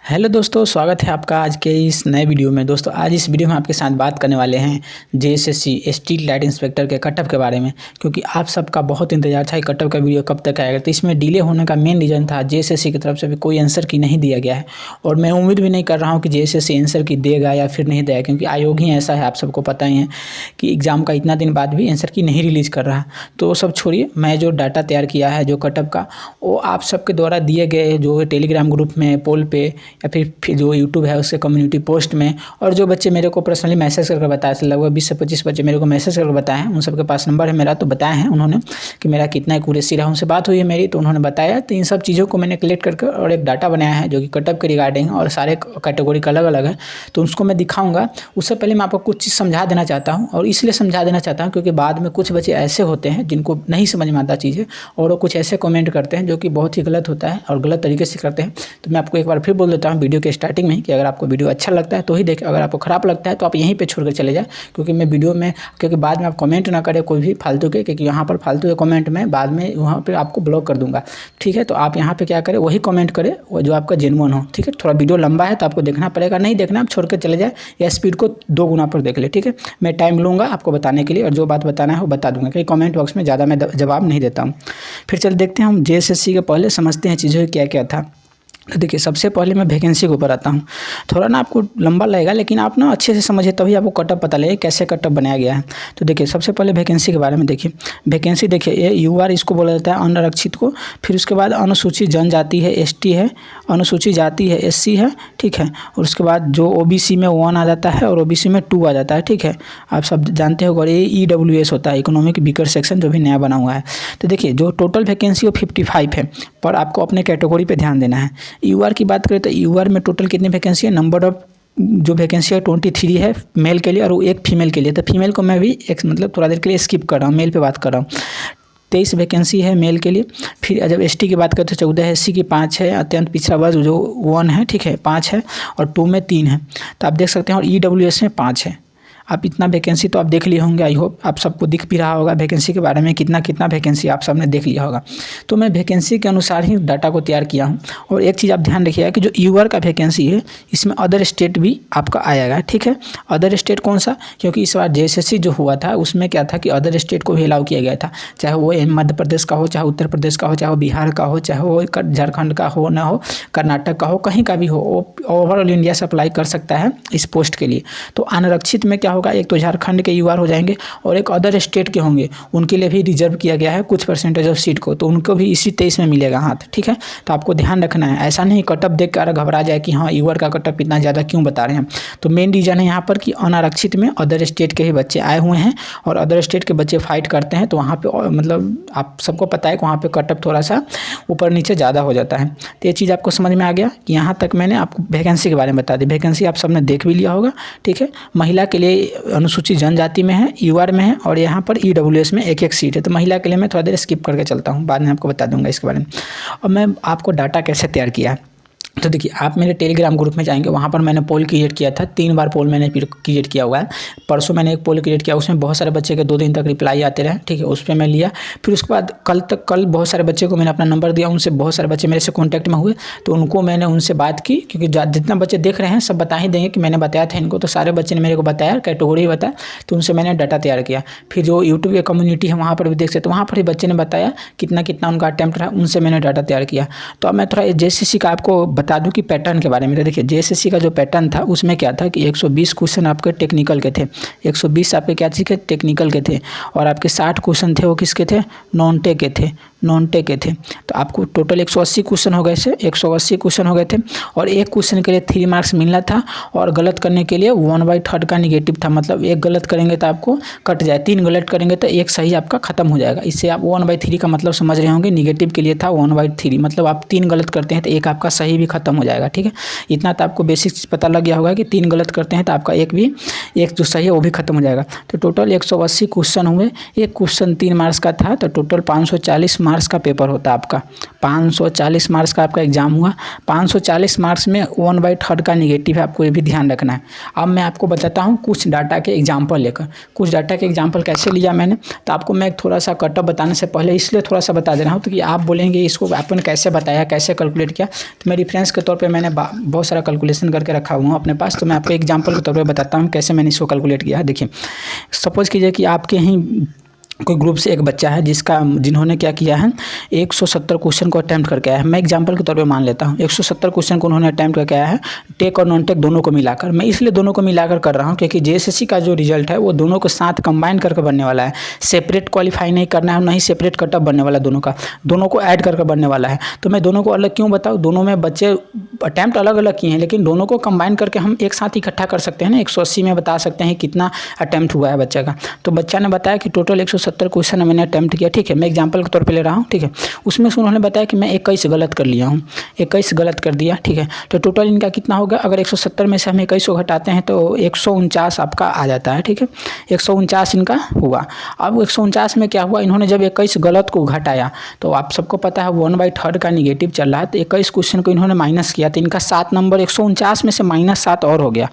Hello दोस्तों, स्वागत है आपका आज के इस नए वीडियो में। दोस्तों आज इस वीडियो में आपके साथ बात करने वाले हैं जेएसएससी स्ट्रीट लाइट इंस्पेक्टर के कटअप के बारे में, क्योंकि आप सबका बहुत इंतजार था कि कटअप का वीडियो कब तक आएगा। तो इसमें डिले होने का मेन रीज़न था जेएसएससी की तरफ से भी कोई आंसर की नहीं दिया गया है, और मैं उम्मीद भी नहीं कर रहा हूँ कि जेएसएससी आंसर की देगा या फिर नहीं देगा, क्योंकि आयोग ही ऐसा है, आप सबको पता ही है कि एग्ज़ाम का इतना दिन बाद भी आंसर की नहीं रिलीज़ कर रहा। तो वो सब छोड़िए, मैं जो डाटा तैयार किया है जो कटअप का, वो आप सबके द्वारा दिए गए जो टेलीग्राम ग्रुप में, पोल पे, या फिर जो यूट्यूब है उसके कम्युनिटी पोस्ट में, और जो बच्चे मेरे को पर्सनली मैसेज करके बताए थे, लगभग 20 से 25 बच्चे मेरे को मैसेज करके बताए हैं, उन सबके पास नंबर है मेरा, तो बताए हैं उन्होंने कि मेरा कितना एक्यूरेसी रहा। उनसे बात हुई है मेरी, तो उन्होंने बताया। तो इन सब चीज़ों को मैंने कलेक्ट करके और एक डाटा बनाया है जो कि कटअप के रिगार्डिंग, और सारे कैटेगरी का अलग अलग है, तो उसको मैं दिखाऊंगा। उससे पहले मैं आपको कुछ चीज़ समझा देना चाहता हूँ, और इसलिए समझा देना चाहता हूँ क्योंकि बाद में कुछ बच्चे ऐसे होते हैं जिनको नहीं समझ में आता चीज़ें, और वो कुछ ऐसे कमेंट करते हैं जो कि बहुत ही गलत होता है और गलत तरीके से करते हैं। तो मैं आपको एक बार फिर बोल देता हूँ वीडियो के स्टार्टिंग में कि अगर आपको वीडियो अच्छा लगता है तो ही देखें, अगर आपको ख़राब लगता है तो आप यहीं पे छोड़ कर चले जाए, क्योंकि मैं वीडियो में, क्योंकि बाद में आप कमेंट ना करें कोई भी फालतू के, क्योंकि यहाँ पर फालतू के कमेंट में बाद में वहाँ पे आपको ब्लॉक कर दूंगा। ठीक है, तो आप यहाँ पे क्या करें, वही कमेंट करें वो जो आपका जेन्युइन हो। ठीक है, थोड़ा वीडियो लंबा है तो आपको देखना पड़ेगा, नहीं देखना आप छोड़ कर चले जाए, या स्पीड को 2 गुना पर देख ले। ठीक है, मैं टाइम लूँगा आपको बताने के लिए, और जो बात बताना है वो बता दूँगा, क्योंकि कमेंट बॉक्स में ज़्यादा मैं जवाब नहीं देता हूँ। फिर चल देखते हैं हम जेएसएससी के पहले समझते हैं चीज़ें क्या क्या था। तो देखिए, सबसे पहले मैं वैकेंसी के ऊपर आता हूँ। थोड़ा ना आपको लंबा लगेगा, लेकिन आप ना अच्छे से समझिए तभी आपको कटअप पता लगे कैसे कटअप बनाया गया है। तो देखिए, सबसे पहले वैकेंसी के बारे में देखिए। वैकेंसी देखिए, ये यूआर इसको बोला जाता है, अनारक्षित को। फिर उसके बाद अनुसूचित जनजाति है, एसटी है, अनुसूचित जाति है, एससी है। ठीक है, और उसके बाद जो ओबीसी में 1 आ जाता है और ओबीसी में 2 आ जाता है। ठीक है, आप सब जानते हो। और ये ईडब्ल्यूएस होता है, इकोनॉमिक वीकर सेक्शन, जो भी नया बना हुआ है। तो देखिए, जो टोटल वैकेंसी वो 55 है, पर आपको अपने कैटेगरी पे ध्यान देना है। यूआर की बात करें तो यूआर में टोटल कितनी वैकेंसी है, नंबर ऑफ जो वैकेंसी है 23 है मेल के लिए, और वो 1 फीमेल के लिए। तो फीमेल को मैं भी एक मतलब थोड़ा देर के लिए स्किप कर रहा हूँ, मेल पे बात कर रहा हूँ। 23 वैकेंसी है मेल के लिए। फिर जब एसटी की बात करें तो 14 है, एससी की 5 है, अत्यंत पिछड़ा वर्ग जो 1 है, ठीक है, 5 है, और 2 में 3 है। तो आप देख सकते हैं, और ईडब्ल्यूएस में 5 है। आप इतना वैकेंसी तो आप देख लिए होंगे, आई होप आप सबको दिख भी रहा होगा वैकेंसी के बारे में, कितना कितना वैकेंसी आप सबने देख लिया होगा। तो मैं वैकेंसी के अनुसार ही डाटा को तैयार किया हूँ। और एक चीज़ आप ध्यान रखिएगा कि जो यूआर का वैकेंसी है इसमें अदर स्टेट भी आपका आएगा। ठीक है, अदर स्टेट कौन सा, क्योंकि इस बार जेएसएससी जो हुआ था उसमें क्या था कि अदर स्टेट को भी अलाउ किया गया था, चाहे वो मध्य प्रदेश का हो, चाहे उत्तर प्रदेश का हो, चाहे वो बिहार का हो, चाहे वो झारखंड का हो ना हो, कर्नाटक का हो, कहीं का भी हो, ओवरऑल इंडिया से अप्लाई कर सकता है इस पोस्ट के लिए। तो अनारक्षित में क्या होगा, एक तो झारखंड के यूआर हो जाएंगे, और एक अदर स्टेट के होंगे, उनके लिए भी रिजर्व किया गया है कुछ परसेंटेज ऑफ सीट को, तो उनको भी इसी 23 में मिलेगा हाथ। ठीक है, तो आपको ध्यान रखना है, ऐसा नहीं कटअप देख कर घबरा जाए कि हाँ यूआर का कटअप इतना ज़्यादा क्यों बता रहे हैं। तो मेन रीज़न है यहाँ पर कि अनारक्षित में अदर स्टेट के ही बच्चे आए हुए हैं, और अदर स्टेट के बच्चे फाइट करते हैं, तो वहाँ पर मतलब आप सबको पता है कि वहाँ पर कटअप थोड़ा सा ऊपर नीचे ज़्यादा हो जाता है। तो ये चीज़ आपको समझ में आ गया कि यहाँ तक मैंने आपको वैकेंसी के बारे में बता दी। वैकेंसी आप सबने देख भी लिया होगा। ठीक है, महिला के लिए अनुसूचित जनजाति में है, यूआर में है, और यहाँ पर ईडब्ल्यूएस में 1-1 सीट है। तो महिला के लिए मैं थोड़ा देर स्किप करके चलता हूँ, बाद में आपको बता दूंगा इसके बारे में। और मैं आपको डाटा कैसे तैयार किया है, तो देखिए, आप मेरे टेलीग्राम ग्रुप में जाएंगे, वहाँ पर मैंने पोल क्रिएट किया था, 3 बार पोल मैंने क्रिएट किया हुआ है। परसों मैंने एक पोल क्रिएट किया, उसमें बहुत सारे बच्चे के 2 दिन तक रिप्लाई आते रहे। ठीक है, उस पर मैं लिया। फिर उसके बाद कल बहुत सारे बच्चे को मैंने अपना नंबर दिया, उनसे बहुत सारे बच्चे मेरे से कॉन्टैक्ट में हुए, तो उनको मैंने उनसे बात की, क्योंकि जितना बच्चे देख रहे हैं सब बता ही देंगे कि मैंने बताया था इनको, तो सारे बच्चे ने मेरे को बताया, कैटेगरी बताया, तो उनसे मैंने डाटा तैयार किया। फिर जो यूट्यूब की कम्युनिटी है वहाँ पर भी देख सकते, वहाँ पर भी बच्चे ने बताया कितना कितना उनका अटैम्प्ट रहा, उनसे मैंने डाटा तैयार किया। तो अब मैं थोड़ा जेएसएससी का आपको बता दूँ कि पैटर्न बारे में। तो देखिए, जेएसएससी का जो पैटर्न था उसमें क्या था कि 120 क्वेश्चन आपके टेक्निकल के थे, 120 आपके क्या चीज़ के टेक्निकल के थे, और आपके 60 क्वेश्चन थे वो किसके थे, नॉन टेक के थे, नॉन टेक के थे। तो आपको टोटल 180 क्वेश्चन हो गए थे, 180 क्वेश्चन हो गए थे, और एक क्वेश्चन के लिए 3 मार्क्स मिलना था, और गलत करने के लिए 1/3 का निगेटिव था, मतलब एक गलत करेंगे तो आपको कट जाए, 3 गलत करेंगे तो एक सही आपका खत्म हो जाएगा। इससे आप 1/3 का मतलब समझ रहे होंगे, निगेटिव के लिए था 1/3, मतलब आप 3 गलत करते हैं तो एक आपका सही भी खत्म हो जाएगा। ठीक है, इतना तो आपको बेसिक चीज़ पता लग गया होगा कि 3 गलत करते हैं तो आपका एक जो सही है वो भी खत्म हो जाएगा। तो टोटल 180 क्वेश्चन हुए, एक क्वेश्चन 3 मार्क्स का था, तो टोटल 540 मार्क्स का पेपर होता है आपका, 540 मार्क्स का आपका एग्जाम हुआ। 540 मार्क्स में 1/3 का निगेटिव है, आपको ये भी ध्यान रखना है। अब मैं आपको बताता हूँ कुछ डाटा के एग्जाम्पल लेकर, कुछ डाटा के एग्जाम्पल कैसे लिया मैंने। तो आपको मैं थोड़ा सा कट ऑफ बताने से पहले इसलिए थोड़ा सा बता दे रहा हूँ तो कि आप बोलेंगे इसको आपने कैसे बताया, कैसे कैलकुलेट किया। तो मैं रेफरेंस के तौर पे मैंने बहुत सारा कैलकुलेशन करके रखा हुआ हूँ अपने पास। तो मैं आपको एग्जाम्पल के तौर पे बताता हूँ कैसे मैंने इसको कैलकुलेट किया है। देखिए, सपोज कीजिए कि आपके ही कोई ग्रुप से एक बच्चा है जिन्होंने क्या किया है, 170 क्वेश्चन को अटैम्प्ट करके आया है। मैं एग्जांपल के तौर पे मान लेता हूँ 170 क्वेश्चन को उन्होंने अटैम्प्ट करके आया है, टेक और नॉन टेक दोनों को मिलाकर। मैं इसलिए दोनों को मिलाकर कर रहा हूँ क्योंकि जेएसएससी का जो रिजल्ट है वो दोनों को साथ कंबाइन करके बनने वाला है। सेपरेट क्वालिफाई नहीं करना है, ना ही सेपरेट कटअप बनने वाला, दोनों को ऐड करके बनने वाला है। तो मैं दोनों को अलग क्यों बताऊँ, दोनों में बच्चे अटैम्प्ट अलग अलग किए हैं लेकिन दोनों को कंबाइन करके हम एक साथ इकट्ठा कर सकते हैं ना। 180 में बता सकते हैं कितना अटैम्प्ट हुआ है बच्चे का। तो बच्चा ने बताया कि टोटल 170 क्वेश्चन मैंने अटैम्प्ट किया, ठीक है। मैं एग्जांपल के तौर पे ले रहा हूँ, ठीक है। उसमें से उन्होंने बताया कि मैं 21 गलत कर लिया हूँ, 21 गलत कर दिया, ठीक है। तो टोटल इनका कितना होगा, अगर 170 में से हम 21 को घटाते हैं तो 149 आपका आ जाता है, ठीक है। 149 इनका हुआ। अब 149 में क्या हुआ, इन्होंने जब 21 गलत को घटाया तो आप सबको पता है 1/3 का निगेटिव चल रहा है। तो 21 क्वेश्चन को इन्होंने माइनस किया तो इनका 7 नंबर 149 में से -7 और हो गया,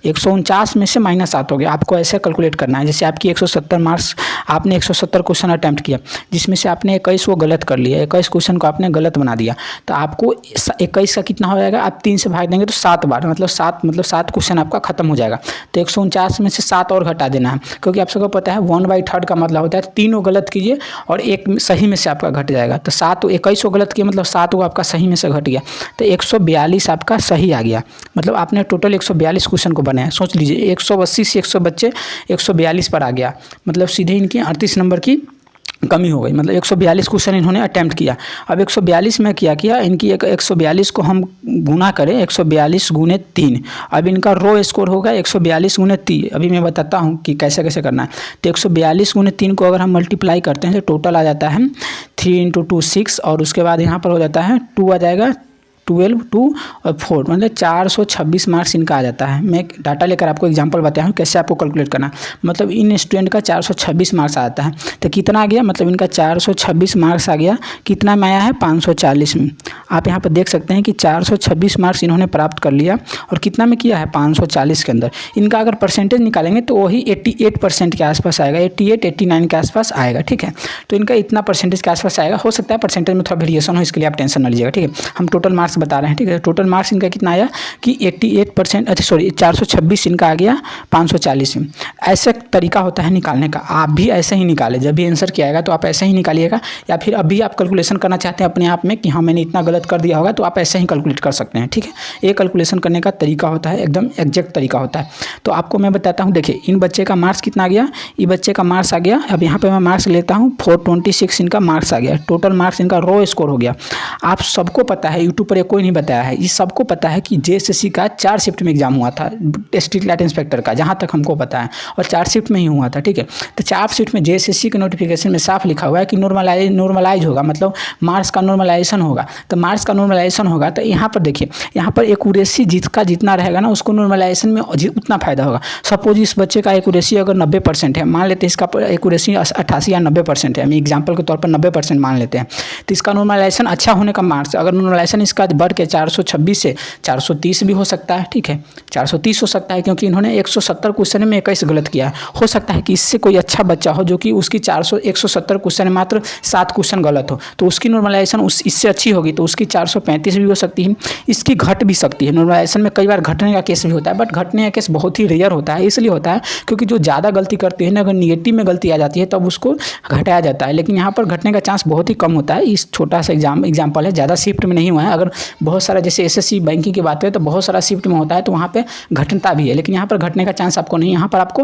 149 में से -7 हो गया। आपको ऐसे कैलकुलेट करना है जैसे आपकी 170 मार्क्स, आपने 170 क्वेश्चन अटैम्प्ट किया जिसमें से आपने 21 को गलत कर लिया, 21 क्वेश्चन को आपने गलत बना दिया। तो आपको 21 का कितना हो जाएगा, आप 3 से भाग देंगे तो 7 बार, मतलब 7 क्वेश्चन आपका खत्म हो जाएगा। तो 149 में से 7 और घटा देना है क्योंकि आप सबको पता है 1/3 का मतलब होता है 3 गलत कीजिए और 1 सही में से आपका घट जाएगा। तो 21 को गलत किया मतलब 7 आपका सही में से घट गया, तो 142 आपका सही आ गया। मतलब आपने टोटल 142 क्वेश्चन को बनाया। सोच लीजिए 180 से 100 बच्चे 142 पर आ गया, मतलब सीधे इनकी 38 नंबर की कमी हो गई। मतलब 142 क्वेश्चन इन्होंने अटैम्प्ट किया। अब 142 में क्या किया, इनकी 142 को हम गुना करें, 142 गुने 3, अब इनका रो स्कोर होगा 142 गुने 3। अभी मैं बताता हूँ कि कैसे कैसे करना है। तो 142 गुने 3 को अगर हम मल्टीप्लाई करते हैं तो टोटल आ जाता है 3 × 2 6 और उसके बाद यहाँ पर हो जाता है 2 आ जाएगा, 12 2 और 4, मतलब 426 मार्क्स इनका आ जाता है। मैं डाटा लेकर आपको एग्जांपल बताया हूँ कैसे आपको कैलकुलेट करना। मतलब इन स्टूडेंट का 426 मार्क्स आता है। तो कितना आ गया, मतलब इनका 426 मार्क्स आ गया, कितना में आया है 540 में। आप यहाँ पर देख सकते हैं कि 426 मार्क्स इन्होंने प्राप्त कर लिया और कितना में किया है 540 के अंदर। इनका अगर परसेंटेज निकालेंगे तो वही 88% के आसपास आएगा, 88-89 के आसपास आएगा, ठीक है। तो इनका इतना परसेंटेज के आसपास आएगा। हो सकता है परसेंटेज में थोड़ा वेरिएशन हो, इसके लिए आप टेंशन न लीजिएगा, ठीक है। हम टोटल मार्क्स बता रहे हैं, ठीक है। टोटल मार्क्स इनका कितना आया कि 88%, अच्छा सॉरी 426 इनका आ गया 540 में। ऐसा तरीका होता है निकालने का, आप भी ऐसे ही निकालें। जब भी आंसर किया आएगा तो आप ऐसे ही निकालिएगा, या फिर अभी आप कैलकुलेशन करना चाहते हैं अपने आप में कि हाँ मैंने इतना गलत कर दिया होगा तो आप ऐसे ही कैलकुलेट कर सकते हैं, ठीक है। ये कैलकुलेशन करने का तरीका होता है, एकदम एग्जैक्ट तरीका होता है। तो आपको मैं बताता हूँ, देखिए इन बच्चे का मार्क्स कितना आ गया, ये बच्चे का मार्क्स आ गया। अब यहाँ पे मैं मार्क्स लेता हूँ 426 इनका मार्क्स आ गया। टोटल मार्क्स इनका रो स्कोर हो गया। आप सबको पता है, यूट्यूब पर कोई नहीं बताया है, ये सबको पता है कि जेएसएससी का 4 शिफ्ट में एग्जाम हुआ था, स्ट्रीट लाइट इंस्पेक्टर का, जहाँ तक हमको पता है, और 4 शिफ्ट में ही हुआ था, ठीक है। तो 4 शिफ्ट में जेएसएससी के नोटिफिकेशन में साफ लिखा हुआ है कि नॉर्मलाइज होगा, मतलब मार्क्स का नॉर्मलाइजेशन होगा। तो मार्क्स का नॉर्मलाइजेशन होगा तो यहाँ पर देखिए, यहाँ पर एक्यूरेसी जितना रहेगा ना उसको नॉर्मलाइजेशन में उतना फायदा होगा। सपोज इस बच्चे का एक्यूरेसी अगर 90% है, मान लेते हैं इसका एक्यूरेसी 88 या 90% है, हम एग्जाम्पल के तौर पर 90% मान लेते हैं, तो इसका नॉर्मलाइजेशन अच्छा होने का मार्क्स, अगर नॉर्मलाइजेशन इसका बढ़ के 426 से 430 भी हो सकता है, ठीक है, 430 हो सकता है, क्योंकि इन्होंने 170 क्वेश्चन में 21 गलत किया है। हो सकता है कि इससे कोई अच्छा बच्चा हो जो कि उसकी 170 क्वेश्चन में मात्र 7 क्वेश्चन गलत हो, तो उसकी नॉर्मलाइजेशन इससे अच्छी होगी, तो उसकी 435 भी हो सकती है, इसकी घट भी सकती है। नॉर्मलाइजेशन में कई बार घटने का केस भी होता है, बट घटने का केस बहुत ही रेयर होता है। इसलिए होता है क्योंकि जो ज़्यादा गलती करते हैं ना, अगर निगेटिव में गलती आ जाती है तब उसको घटाया जाता है, लेकिन यहाँ पर घटने का चांस बहुत ही कम होता है। इस छोटा सा एग्जाम्पल है, ज़्यादा शिफ्ट में नहीं हुआ है। अगर बहुत सारा जैसे एसएससी बैंकिंग की बात करें तो बहुत सारा शिफ्ट में होता है, तो वहाँ पे घटता भी है, लेकिन यहाँ पर घटने का चांस आपको नहीं, यहाँ पर आपको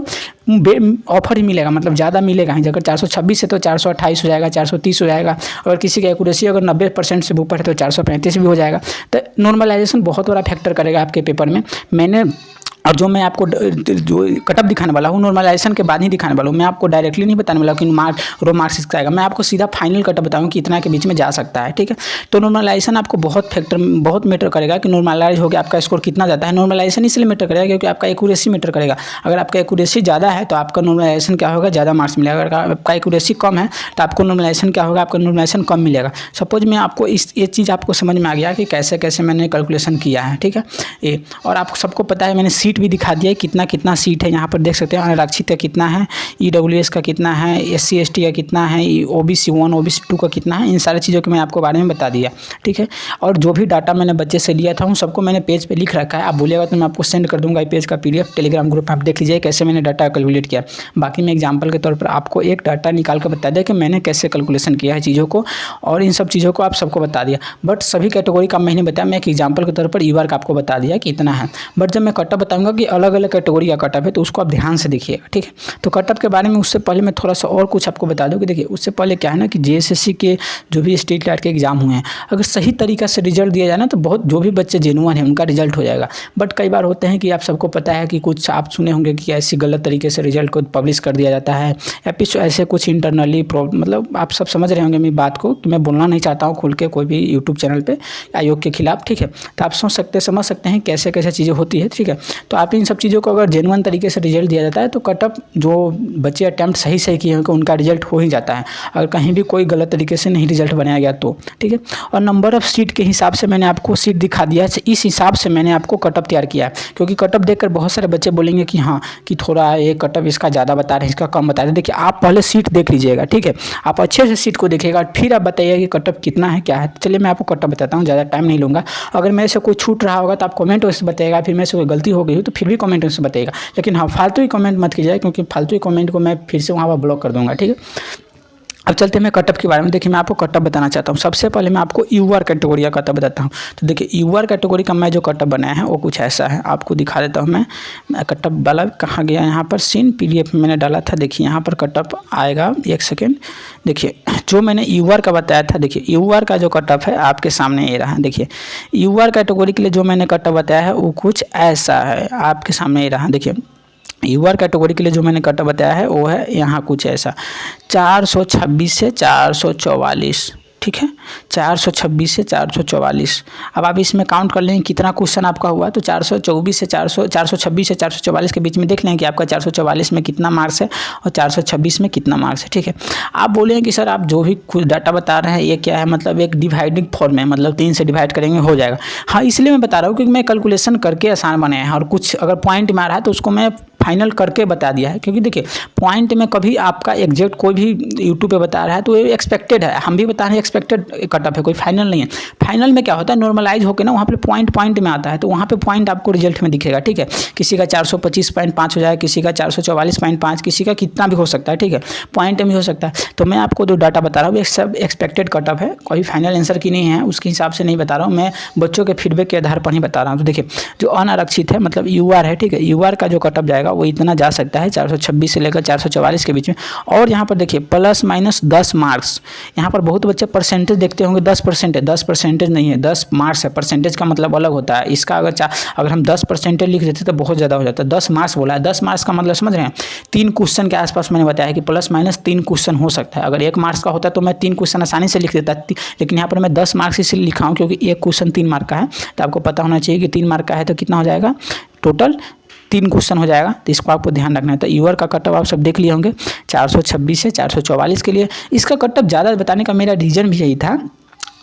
ऑफर ही मिलेगा, मतलब ज़्यादा मिलेगा ही। अगर 426 है तो 428 हो जाएगा, 430 हो जाएगा, और किसी की एक्यूरेसी अगर 90% से ऊपर है तो 435 भी हो जाएगा। तो नॉर्मलाइजेशन बहुत बड़ा फैक्टर करेगा आपके पेपर में। मैंने और जो मैं आपको जो कटअप दिखाने वाला हूँ नॉर्मलाइजेशन के बाद ही दिखाने वाला हूँ। मैं आपको डायरेक्टली नहीं बताने वाला कि रो मार्क्स इसका आएगा, मैं आपको सीधा फाइनल कटअप बताऊँ कि इतना के बीच में जा सकता है, ठीक है। तो नॉर्मलाइजेशन आपको बहुत मैटर करेगा कि नॉर्मलाइज हो गया आपका स्कोर कितना जाता है। नॉर्मलाइजेशन इसलिए मैटर करेगा क्योंकि आपका एक्यूरेसी मैटर करेगा। अगर आपका एक्यूरेसी ज़्यादा है तो आपका नॉर्मलाइजेशन क्या होगा, ज़्यादा मार्क्स मिलेगा। अगर आपका एक्यूरेसी कम है तो आपको नॉर्मलाइजेशन क्या होगा, आपका नॉर्मलाइजेशन कम मिलेगा। सपोज मैं आपको ये चीज़ आपको समझ में आ गया कि कैसे कैसे मैंने कैलकुलेशन किया है, ठीक है। ये और आपको सबको पता है, मैंने सीट भी दिखा दिया है कितना सीट है। यहाँ पर देख सकते हैं आरक्षित का कितना है, EWS का कितना है, SC ST का कितना है, OBC 1 OBC 2 का कितना है। इन सारी चीज़ों के मैं आपको बारे में बता दिया, ठीक है। और जो भी डाटा मैंने बच्चे से लिया था उन सबको मैंने पेज पे लिख रखा है। आप बोलिएगा तो मैं आपको सेंड कर दूंगा पेज का PDF टेलीग्राम ग्रुप में। आप देख लीजिए कैसे मैंने डाटा कैलकुलेट किया। बाकी मैं एग्जाम्पल के तौर पर आपको एक डाटा निकाल कर बता दिया कि मैंने कैसे कैलकुलेशन किया है चीज़ों को, और इन सब चीज़ों को आप सबको बता दिया। बट सभी कैटेगरी का मैं नहीं बताया, मैं एक एग्जाम्पल के तौर पर EWAR का आपको बता दिया कि इतना है। बट जब मैं कटअप बताऊंगा कि अलग अलग कैटेगरी का कटअप है तो उसको आप ध्यान से देखिएगा, ठीक है। तो कटअप के बारे में उससे पहले मैं थोड़ा सा और कुछ आपको बता दूं कि देखिए उससे पहले क्या है ना कि JSSC के जो भी स्टेट लाइट के एग्जाम हुए हैं, अगर सही तरीका से रिजल्ट दिया जाए ना तो बहुत जो भी बच्चे जेन्युइन हैं उनका रिजल्ट हो जाएगा। बट कई बार होते हैं कि आप सबको पता है कि कुछ आप सुने होंगे कि ऐसी गलत तरीके से रिजल्ट को पब्लिश कर दिया जाता है, या फिर ऐसे कुछ इंटरनली मतलब आप सब समझ रहे होंगे मेरी बात को कि मैं बोलना नहीं चाहता हूँ खुल के कोई भी यूट्यूब चैनल पर आयोग के खिलाफ, ठीक है। तो आप समझ सकते हैं कैसे कैसे चीज़ें होती है, ठीक है। तो आप इन सब चीज़ों को अगर जेन्युइन तरीके से रिजल्ट दिया जाता है तो कटअप जो बच्चे अटैम्प्ट सही किए हैं उनका रिजल्ट हो ही जाता है, अगर कहीं भी कोई गलत तरीके से नहीं रिजल्ट बनाया गया तो, ठीक है। और नंबर ऑफ सीट के हिसाब से मैंने आपको सीट दिखा दिया है, इस हिसाब से मैंने आपको कटअप तैयार किया है। क्योंकि कटअप देखकर बहुत सारे बच्चे बोलेंगे कि हाँ कि थोड़ा ये कटअप इसका ज़्यादा बता रहे हैं, इसका कम बता रहे हैं। देखिए आप पहले सीट देख लीजिएगा, ठीक है। आप अच्छे से सीट को देखिएगा, फिर आप बताइएगा कि कटअप कितना है क्या है। चलिए मैं आपको कटअप बताता हूँ, ज़्यादा टाइम नहीं लूँगा। अगर मेरे से कोई छूट रहा होगा तो आप कमेंट से बताइएगा, फिर मेरे से कोई गलती हो गई हो तो फिर भी कमेंट से बताइएगा। लेकिन हाँ फालतू ही कमेंट मत कीजिए, क्योंकि फालतू ही कमेंट को मैं फिर से वहाँ पर ब्लॉक कर दूँगा, ठीक है। अब चलते हैं मैं कटअप के बारे में। देखिए मैं आपको कटअप बताना चाहता हूँ। सबसे पहले मैं आपको EWAR कैटेगरी का कटअप बताता हूँ। तो देखिए EWAR कैटेगरी का मैं जो कटअप बनाया है वो कुछ ऐसा है, आपको दिखा देता हूँ। मैं कटअप वाला कहाँ गया, यहाँ पर सीन PDF में मैंने डाला था। देखिए यहाँ पर कटअप आएगा, एक सेकेंड। देखिए जो मैंने EWAR का बताया था, देखिए EWAR का जो कटअप है आपके सामने ये रहा। देखिए EWAR कैटेगरी के लिए जो मैंने कटअप बताया है वो कुछ ऐसा है, आपके सामने ये रहा। देखिए EWAR कैटेगरी के लिए जो मैंने कटअप बताया है वो है यहाँ कुछ ऐसा 426 से 444, ठीक है। 426 से 444। अब आप इसमें काउंट कर लेंगे कितना क्वेश्चन आपका हुआ, तो 426 से 444 के बीच में देख लें कि आपका 444 में कितना मार्क्स है और 426 में कितना मार्क्स है, ठीक है। आप बोलेंगे कि सर आप जो भी कुछ डाटा बता रहे हैं ये क्या है, मतलब एक डिवाइडिंग फॉर्म है, मतलब 3 से डिवाइड करेंगे हो जाएगा। हाँ इसलिए मैं बता रहा हूँ क्योंकि मैं कैलकुलेशन करके आसान बनाया है, और कुछ अगर पॉइंट में आ रहा है तो उसको मैं फाइनल करके बता दिया है। क्योंकि देखिए पॉइंट में कभी आपका एग्जैक्ट कोई भी यूट्यूब पे बता रहा है तो ये एक्सपेक्टेड है, हम भी बता रहे हैं एक्सपेक्टेड कटअप है, कोई फाइनल नहीं है। फाइनल में क्या होता है, नॉर्मलाइज होकर ना वहाँ पे पॉइंट में आता है, तो वहाँ पे पॉइंट आपको रिजल्ट में दिखेगा, ठीक है। किसी का 425.5 हो जाए, किसी का 444.5, किसी का कितना भी हो सकता है, ठीक है। पॉइंट में हो सकता है। तो मैं आपको जो डाटा बता रहा हूँ ये सब एक्सपेक्टेड कटअप है, कोई फाइनल आंसर की नहीं है, उसके हिसाब से नहीं बता रहा हूँ, मैं बच्चों के फीडबैक के आधार पर ही बता रहा हूँ। तो देखिए जो अनारक्षित है मतलब EWAR है, ठीक है, EWAR का जो कटअप जाएगा वो इतना जा सकता है 426 से लेकर 444 के बीच में। और यहाँ पर देखिए ±10 मार्क्स, यहाँ पर बहुत बच्चे परसेंटेज देखते होंगे 10% है, 10% नहीं है, 10 मार्क्स है। परसेंटेज का मतलब अलग होता है, इसका अगर हम 10% लिख देते तो बहुत ज़्यादा हो जाता है। 10 मार्क्स बोला है, 10 मार्क्स का मतलब समझ रहे हैं, 3 क्वेश्चन के आसपास मैंने बताया कि ±3 क्वेश्चन हो सकता है। अगर 1 मार्क्स का होता तो मैं 3 क्वेश्चन आसानी से लिख देता, लेकिन यहाँ पर मैं 10 मार्क्स इसलिए लिखा हूँ क्योंकि एक क्वेश्चन 3 मार्क का है। तो आपको पता होना चाहिए कि 3 मार्क का है तो कितना हो जाएगा, टोटल 3 क्वेश्चन हो जाएगा, तो इसको आपको ध्यान रखना है। तो EWAR का कटअप आप सब देख लिए होंगे 426 से 444 के लिए। इसका कटअप ज़्यादा बताने का मेरा रीज़न भी यही था,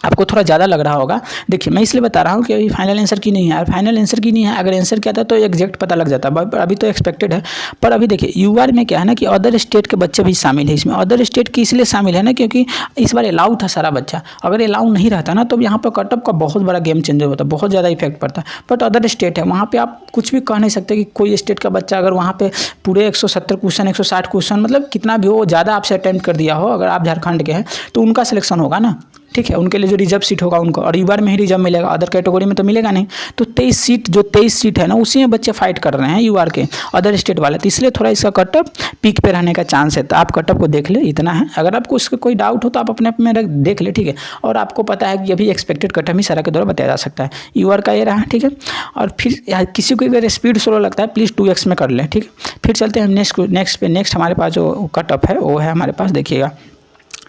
आपको थोड़ा ज़्यादा लग रहा होगा। देखिए मैं इसलिए बता रहा हूँ कि अभी फाइनल आंसर की नहीं है, और फाइनल आंसर की नहीं है, अगर आंसर किया था तो एग्जैक्ट पता लग जाता, पर अभी तो एक्सपेक्टेड है। पर अभी देखिए EWAR में क्या है ना कि अदर स्टेट के बच्चे भी शामिल है इसमें। अदर स्टेट की इसलिए शामिल है ना क्योंकि इस बार अलाउ था सारा बच्चा, अगर अलाउ नहीं रहता ना तो यहाँ पर कटअप का बहुत बड़ा गेम चेंजर होता, बहुत ज़्यादा इफेक्ट पड़ता। बट अदर स्टेट है, वहाँ पर आप कुछ भी कह नहीं सकते कि कोई स्टेट का बच्चा अगर वहाँ पर पूरे 170 क्वेश्चन 160 क्वेश्चन मतलब कितना भी हो ज़्यादा आपसे अटैम्प्ट कर दिया हो, अगर आप झारखंड के हैं तो उनका सिलेक्शन होगा ना, ठीक है, उनके लिए जो रिजर्व सीट होगा उनको, और यूआर में ही रिजर्व मिलेगा, अदर कैटेगरी में तो मिलेगा नहीं। तो 23 सीट है ना, उसी में बच्चे फाइट कर रहे हैं यूआर के, अदर स्टेट वाले, तो इसलिए थोड़ा इसका कटअप पीक पे रहने का चांस है। तो आप कटअप को देख ले, इतना है। अगर आपको उसका कोई डाउट हो तो आप अपने आप में देख ले, ठीक है। और आपको पता है कि अभी एक्सपेक्टेड कटअप ही सारा के द्वारा बताया जा सकता है। यूआर का ये रहा, ठीक है। और फिर किसी को अगर स्पीड स्लो लगता है प्लीज़ 2x में कर लें, ठीक है। फिर चलते हैं हम नेक्स्ट हमारे पास जो कटअप है वो है हमारे पास, देखिएगा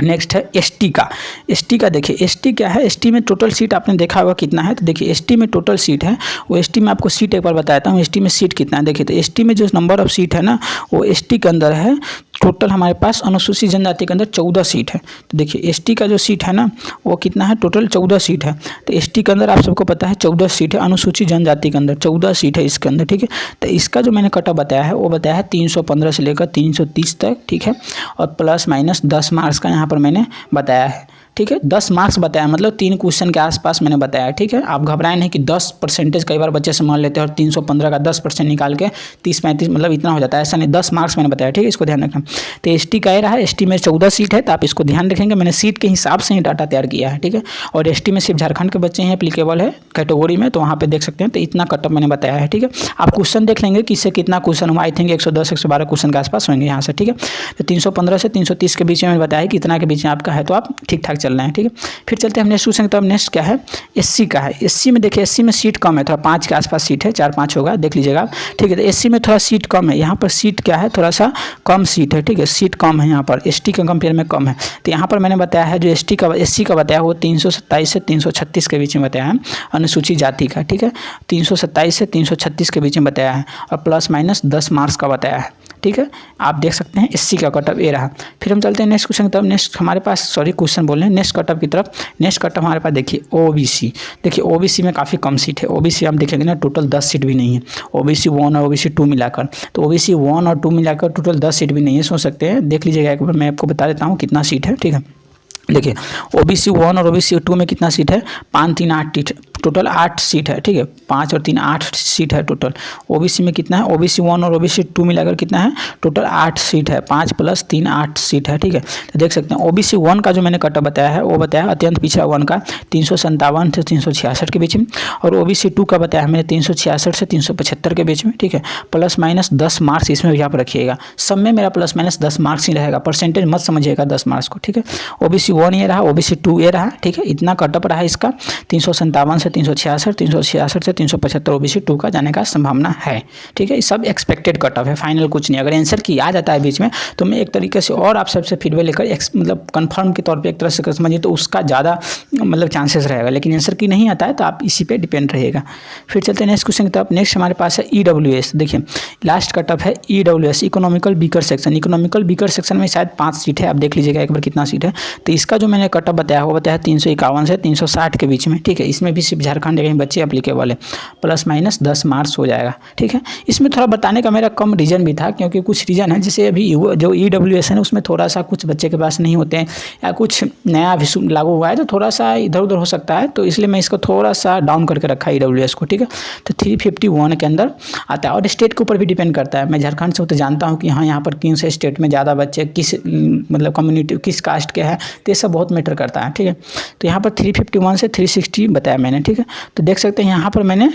नेक्स्ट है एसटी का। एसटी का देखिए, एसटी क्या है, एसटी में टोटल सीट आपने देखा होगा कितना है। तो देखिए एसटी में टोटल सीट है, वो एसटी में आपको सीट एक बार बताता हूँ, एसटी में सीट कितना है। देखिए तो एसटी में जो नंबर ऑफ सीट है ना, वो एसटी के अंदर है टोटल हमारे पास अनुसूचित जनजाति के अंदर 14 सीट है। तो देखिए एसटी का जो सीट है ना वो कितना है, टोटल 14 सीट है। तो एसटी के अंदर आप सबको पता है 14 सीट है, अनुसूचित जनजाति के अंदर 14 सीट है इसके अंदर, ठीक है। तो इसका जो मैंने कटअप बताया है वो बताया है 315 से लेकर 330 तक, ठीक है। और प्लस माइनस 10 मार्क्स का यहाँ पर मैंने बताया है, ठीक है। 10 मार्क्स बताया, मतलब 3 क्वेश्चन के आसपास मैंने बताया, ठीक है। आप घबराए नहीं कि 10% कई बार बच्चे से मान लेते हैं और 315 का 10% निकाल के 30-35 मतलब इतना हो जाता है, ऐसा नहीं। 10 मार्क्स मैंने बताया, ठीक है, इसको ध्यान रखना। तो एसटी का ये रहा, एसटी में 14 सीट है, तो आप इसको ध्यान रखेंगे, मैंने सीट के हिसाब से ही डाटा तैयार किया है, ठीक है। और एसटी में सिर्फ झारखंड के बच्चे ही एप्लीकेबल है कैटेगरी में, तो वहाँ पर देख सकते हैं। तो इतना कटअप मैंने बताया है, ठीक है। आप क्वेश्चन देख लेंगे कि इससे कितना क्वेश्चन हुआ, आई थिंक 110-112 क्वेश्चन के आसपास होंगे यहाँ से, ठीक है। तो 315 से 330 के बीच में मैंने बताया कि इतना के बीच में आपका है, तो आप ठीक ठाक चल रहे हैं, ठीक है। फिर चलते हैं हम नेक्स्ट क्वेश्चन। तो अब नेक्स्ट क्या है, एससी का है। एससी में देखिए, एससी में सीट कम है, थोड़ा 5 के आसपास सीट है, 4-5 होगा, देख लीजिएगा आप, ठीक है। तो एससी में थोड़ा सीट कम है, यहाँ पर सीट क्या है, थोड़ा सा कम सीट है, ठीक है। सीट कम है यहाँ पर, एसटी के कंपेयर में कम है। तो यहाँ पर मैंने बताया है जो एससी का बताया वो 327 से 336 के बीच में बताया है, अनुसूचित जाति का, ठीक है। 327 से 336 के बीच में बताया है, और प्लस माइनस 10 मार्क्स का बताया है, ठीक है। आप देख सकते हैं एससी का कटअप ये रहा। फिर हम चलते हैं नेक्स्ट क्वेश्चन की तरफ। नेक्स्ट हमारे पास, सॉरी क्वेश्चन बोल रहे हैं, नेक्स्ट कटअप की तरफ। नेक्स्ट कटअप हमारे पास देखिए ओबीसी। देखिए ओबीसी में काफ़ी कम सीट है, ओबीसी हम देखेंगे ना टोटल 10 सीट भी नहीं है, ओबीसी 1 और ओबीसी 2 मिलाकर। तो ओबीसी 1 और 2 मिलाकर टोटल 10 सीट भी नहीं है, सोच सकते हैं। देख लीजिएगा एक बार, मैं आपको बता देता हूँ कितना सीट है, ठीक है। देखिए ओबीसी 1 और ओबीसी 2 में कितना सीट है, 5, 3, 8 टोटल 8 सीट है, ठीक है। 5 और 3 8 सीट है टोटल। ओबीसी में कितना है, ओबीसी 1 और ओबीसी 2 मिलाकर कितना है, टोटल 8 सीट है, 5 + 3 8 सीट है, ठीक है। तो देख सकते हैं ओबीसी 1 का जो मैंने कटअप बताया है वो बताया अत्यंत पिछड़ा 1 का 357 से 366 के बीच में, और ओबीसी 2 का बताया मैंने 366 से 375 के बीच में, ठीक है। प्लस माइनस 10 मार्क्स इसमें भी आप रखिएगा, सब में मेरा प्लस माइनस 10 मार्क्स ही रहेगा, परसेंटेज मत समझिएगा 10 मार्क्स को, ठीक है। ओबीसी 1 ये रहा, ओबीसी 2 ये रहा, ठीक है। इतना कटअप रहा इसका 357 से 366, 366 से 375 ओबीसी 2 का जाने का संभावना है, ठीक है। ये सब एक्सपेक्टेड कटअप है, फाइनल कुछ नहीं। अगर आंसर की आ जाता है बीच में तो मैं एक तरीके से और आप सबसे फीडबैक लेकर मतलब कंफर्म के तौर पे एक तरह से समझिए तो उसका ज़्यादा मतलब चांसेस रहेगा, लेकिन आंसर की नहीं आता है तो आप इसी पे डिपेंड रहिएगा। फिर चलते हैं नेक्स्ट क्वेश्चन की तरफ। नेक्स्ट हमारे पास है ईडब्ल्यूएस। देखिए लास्ट कटअप है EWS, economical weaker section. Economical weaker section में शायद 5 सीट है, आप देख लीजिएगा एक बार कितना सीट है। तो इसका जो मैंने कटअप बताया वो बताया 351 से 360 के बीच में, ठीक है। इसमें भी सिर्फ झारखंड के बच्चे एप्लीकेबल है, प्लस माइनस 10 मार्क्स हो जाएगा, ठीक है। इसमें थोड़ा बताने का मेरा कम रीजन भी था, क्योंकि कुछ रीजन है जैसे अभी जो ईडब्ल्यूएस है उसमें थोड़ा सा कुछ बच्चे के पास नहीं होते हैं या कुछ नया भी लागू हुआ है तो थोड़ा सा इधर उधर हो सकता है, तो इसलिए मैं इसको थोड़ा सा डाउन करके रखा ईडब्ल्यूएस को, ठीक है। तो 351 के अंदर आता है, और स्टेट के ऊपर भी डिपेंड करता है। मैं झारखंड से तो जानता हूँ कि हाँ यहाँ पर किन से स्टेट में ज़्यादा बच्चे किस मतलब कम्युनिटी किस कास्ट के हैं, तो ये सब बहुत मैटर करता है, ठीक है। तो यहाँ पर 351 से 360 बताया मैंने, ठीक है। तो देख सकते हैं यहाँ पर मैंने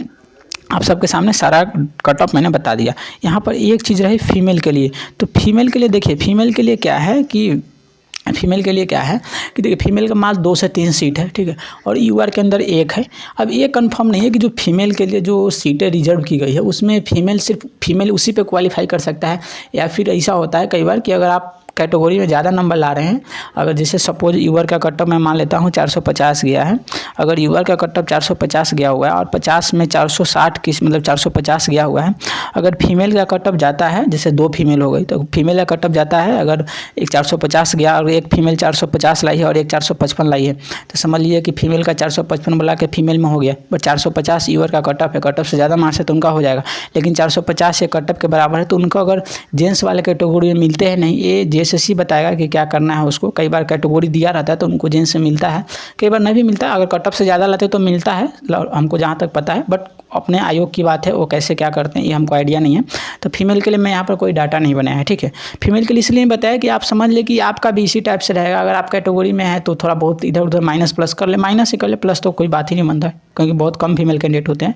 आप सबके सामने सारा कटअप मैंने बता दिया। यहाँ पर एक चीज़ रही फीमेल के लिए। तो फीमेल के लिए देखिए, फीमेल के लिए क्या है कि देखिए फीमेल का मात्र 2 से 3 सीट है, ठीक है। और यूआर के अंदर 1 है। अब ये कंफर्म नहीं है कि जो फीमेल के लिए जो सीटें रिजर्व की गई है उसमें सिर्फ फीमेल उसी पे क्वालिफाई कर सकता है, या फिर ऐसा होता है कई बार कि अगर आप कैटेगरी में ज़्यादा नंबर ला रहे हैं, अगर जैसे सपोज यूआर का कटअप मैं मान लेता हूँ 450 गया है, अगर यूआर का कटअप 450 गया हुआ है और 50 में 460 की मतलब 450 गया हुआ है, अगर फीमेल का कटअप जाता है जैसे 2 फीमेल हो गई तो फीमेल का कटअप जाता है, अगर एक 450 गया और एक फीमेल 450 लाई है और एक 455 लाई है, तो समझ लीजिए कि फीमेल का 455 बुला के फीमेल में हो गया, बट 450 यूआर का कटअप है, कटअप से ज़्यादा मार्क्स है तो उनका हो जाएगा, लेकिन 450 ये कटअप के बराबर है तो उनको अगर जेंट्स वाले कैटेगरी में मिलते हैं नहीं, ये एसएससी बताएगा कि क्या करना है उसको। कई बार कैटेगरी दिया रहता है तो उनको जेंट्स से मिलता है, कई बार नहीं भी मिलता है, अगर कटअप से ज़्यादा लाते तो मिलता है हमको जहाँ तक पता है, बट अपने आयोग की बात है, वो कैसे क्या करते हैं ये हमको आइडिया नहीं है। तो फीमेल के लिए मैं यहाँ पर कोई डाटा नहीं बनाया है, ठीक है। फीमेल के लिए इसलिए बताया कि आप समझ ले कि आपका भी इसी टाइप से रहेगा। अगर आप कैटेगरी में है तो थोड़ा बहुत इधर उधर माइनस प्लस कर ले, माइनस ही कर ले, प्लस तो कोई बात ही नहीं बनता है क्योंकि बहुत कम फीमेल कैंडिडेट होते हैं,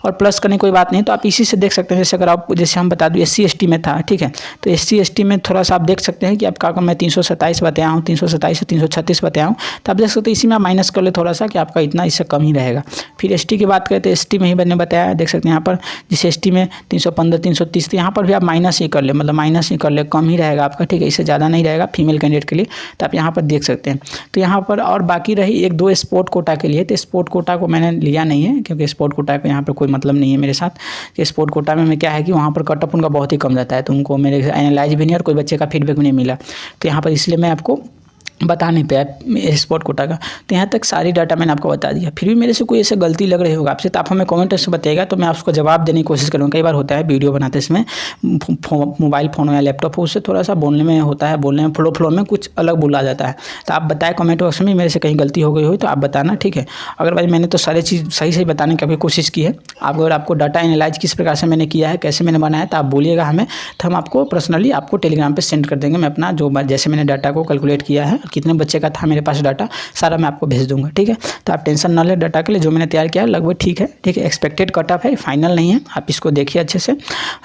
और प्लस करने कोई बात नहीं। तो आप इसी से देख सकते हैं, जैसे अगर आप, जैसे हम बता दूँ SC ST में था, ठीक है, तो SC ST में थोड़ा सा आप देख सकते हैं कि आपका मैं 327 बताया हूँ, 327 से 336 बताया हूँ, तो आप देख सकते हैं इसी में आप माइनस कर ले थोड़ा सा कि आपका इतना इससे कम ही रहेगा। फिर ST की बात करें तो ST में ही मैंने बताया, देख सकते हैं यहाँ पर जिस ST में 315 330, तो यहाँ पर भी आप माइनस ही कर ले, मतलब माइनस ही कर ले, कम ही रहेगा आपका, ठीक है, इससे ज़्यादा नहीं रहेगा फीमेल कैंडिडेट के लिए। तो आप यहाँ पर देख सकते हैं। तो यहाँ पर और बाकी रही 1-2 स्पोर्ट कोटा के लिए, तो स्पोर्ट कोटा को मैंने लिया नहीं है क्योंकि स्पोर्ट कोटा का यहाँ पर कोई मतलब नहीं है मेरे साथ। कि स्पोर्ट कोटा में क्या है कि वहाँ पर कट ऑफ उनका बहुत ही कम जाता है, तो उनको मेरे एनालाइज भी नहीं और कोई बच्चे का फीडबैक भी नहीं मिला। तो यहाँ पर इसलिए मैं आपको बता नहीं पाया स्पोर्ट कोटा का। तो यहाँ तक सारी डाटा मैंने आपको बता दिया। फिर भी मेरे से कोई ऐसे गलती लग रही होगा आपसे तो आप हमें कमेंट से बताइएगा, तो मैं उसको जवाब देने की कोशिश करूँगा। कई बार होता है वीडियो बनाते इसमें मोबाइल फ़ोन या लैपटॉप हो, उससे थोड़ा सा बोलने में होता है, बोलने में फ्लो में कुछ अलग बोला जाता है। तो आप बताएं कमेंट बॉक्स में मेरे से कहीं गलती हो गई हो तो आप बताना, ठीक है। अगर भाई मैंने तो सारी चीज़ सही बताने की कोशिश की है। आप अगर आपको डाटा एनालाइज किस प्रकार से मैंने किया है, कैसे मैंने बनाया, तो आप बोलिएगा हमें, तो हम आपको पर्सनली आपको टेलीग्राम पर सेंड कर देंगे। मैं अपना जो जैसे मैंने डाटा को कैलकुलेट किया है, कितने बच्चे का था मेरे पास डाटा, सारा मैं आपको भेज दूंगा, ठीक है। तो आप टेंशन ना ले, डाटा के लिए जो मैंने तैयार किया है लगभग ठीक है, ठीक है। एक्सपेक्टेड कट ऑफ है, फाइनल नहीं है, आप इसको देखिए अच्छे से।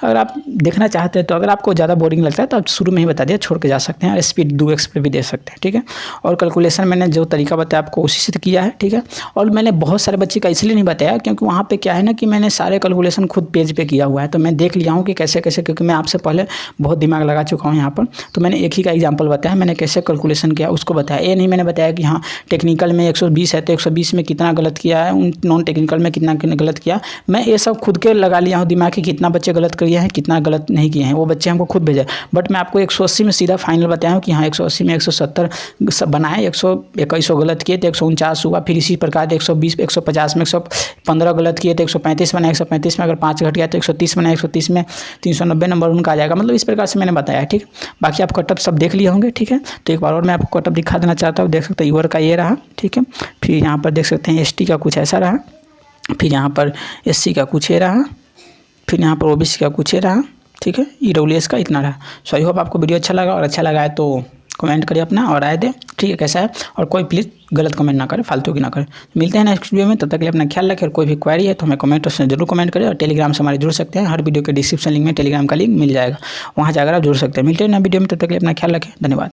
अगर आप देखना चाहते हैं तो अगर आपको ज़्यादा बोरिंग लगता है तो आप शुरू में ही बता दिया, छोड़ के जा सकते हैं, और स्पीड 2x पे भी दे सकते हैं, ठीक है। और कैलकुलेशन मैंने जो तरीका बताया आपको उसी से किया है, ठीक है। और मैंने बहुत सारे बच्चे का इसलिए नहीं बताया क्योंकि वहाँ पर क्या है ना कि मैंने सारे कैलकुलेशन खुद पेज पर किया हुआ है, तो मैं देख लिया हूँ कि कैसे कैसे, क्योंकि मैं आपसे पहले बहुत दिमाग लगा चुका हूँ यहाँ पर। तो मैंने एक ही का एग्जाम्पल बताया, मैंने कैसे कैलकुलेशन किया उसको बताया। ये नहीं मैंने बताया कि हाँ टेक्निकल में 120 है तो 120 में कितना गलत किया है, नॉन टेक्निकल में कितना गलत किया। मैं ये सब खुद के लगा लिया हूँ दिमाग कि कितना बच्चे गलत किए हैं, कितना गलत नहीं किए हैं, वो बच्चे हमको खुद भेजा। बट मैं आपको 180 में सीधा फाइनल बताया हूँ कि हाँ 180 में 170 बनाए, 121 गलत किए तो 149 हुआ। फिर इसी प्रकार 120 150 में 115 गलत किए तो 135 बनाए, 135 में अगर 5 घट गया तो 130 बनाए, 130 में 390 नंबर उनका आ जाएगा। मतलब इस प्रकार से मैंने बताया, ठीक। बाकी आप कटअप सब देख लिए होंगे, ठीक है। तो एक बार और मैं आपको कटअप दिखा देना चाहता हूँ, देख सकते हैं यूआर का ये रहा, ठीक है। फिर यहाँ पर देख सकते हैं ST का कुछ ऐसा रहा, फिर यहाँ पर SC का कुछ ये रहा, फिर यहाँ पर OBC का कुछ ये रहा, ठीक है। EWS का इतना रहा। सो आई होप आपको वीडियो अच्छा लगा, और अच्छा लगा है तो कमेंट करिए अपना और राय दें, ठीक है, कैसा है। और कोई प्लीज़ गलत कमेंट ना करें, फालतू की ना करें। मिलते हैं नेक्स्ट वीडियो में, तब तक के लिए अपना ख्याल रखें। और कोई भी क्वेरी है तो हमें कमेंट में जरूर कमेंट करें, और टेलीग्राम से हमारे जुड़ सकते हैं। हर वीडियो के डिस्क्रिप्शन लिंक में टेलीग्राम का लिंक मिल जाएगा, वहाँ जाकर आप जुड़ सकते हैं। मिलते हैं नए वीडियो में, तब तक के लिए अपना ख्याल रखें। धन्यवाद।